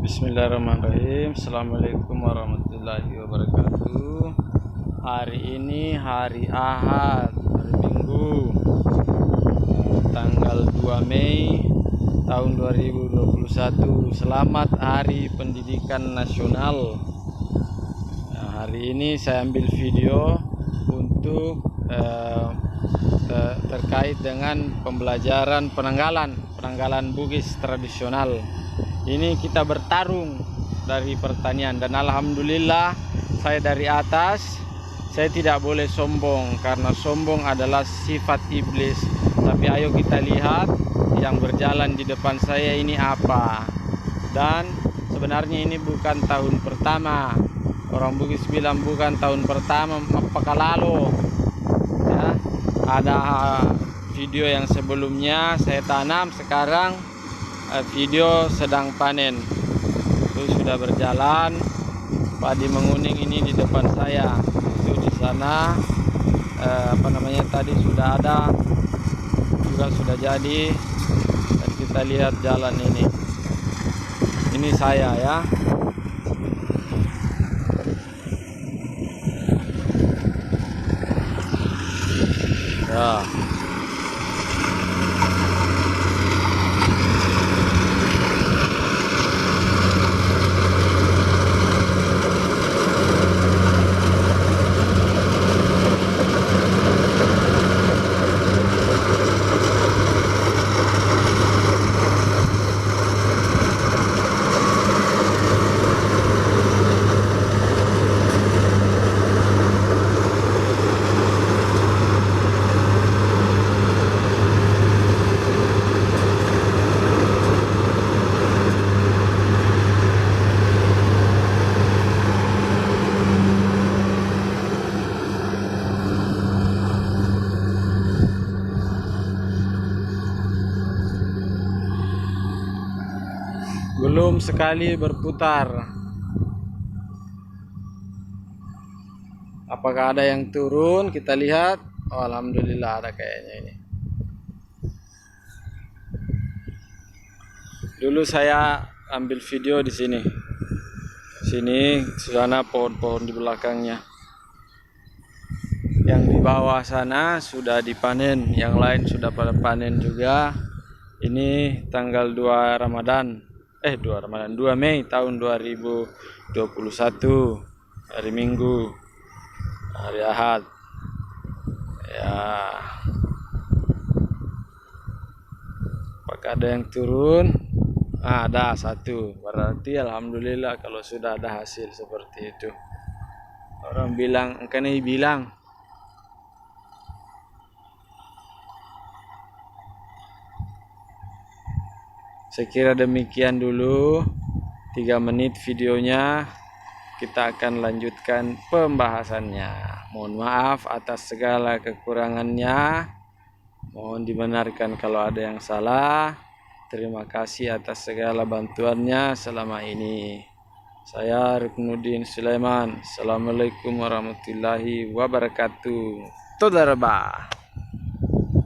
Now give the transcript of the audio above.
Bismillahirrahmanirrahim. Assalamualaikum warahmatullahi wabarakatuh. Hari ini hari Ahad, hari Minggu, tanggal 2 Mei tahun 2021. Selamat Hari Pendidikan Nasional. Nah, hari ini saya ambil video untuk terkait dengan pembelajaran penanggalan Bugis tradisional. Ini kita bertarung dari pertanian, dan alhamdulillah saya dari atas. Saya tidak boleh sombong karena sombong adalah sifat iblis. Tapi ayo kita lihat yang berjalan di depan saya ini apa. Dan sebenarnya ini bukan tahun pertama. Orang Bugis bilang bukan tahun pertama, apakah lalu ya, ada video yang sebelumnya saya tanam, sekarang video sedang panen. Itu sudah berjalan. Padi menguning ini di depan saya. Itu di sana tadi sudah ada, juga sudah jadi. Dan kita lihat jalan ini. Ini saya ya. Ya. Belum sekali berputar. Apakah ada yang turun? Kita lihat. Oh, alhamdulillah ada kayaknya ini. Dulu saya ambil video di sini. Sini, sana pohon-pohon di belakangnya. Yang di bawah sana sudah dipanen, yang lain sudah pada panen juga. Ini tanggal 2 Mei tahun 2021, hari Minggu, hari Ahad. Ya. Apakah ada yang turun? Ada satu. Berarti alhamdulillah kalau sudah ada hasil seperti itu. Orang bilang, kena bilang. Saya kira demikian dulu 3 menit videonya. Kita akan lanjutkan pembahasannya. Mohon maaf atas segala kekurangannya. Mohon dibenarkan kalau ada yang salah. Terima kasih atas segala bantuannya selama ini. Saya Ruknuddin Sulaiman. Assalamualaikum warahmatullahi wabarakatuh. Todarabah.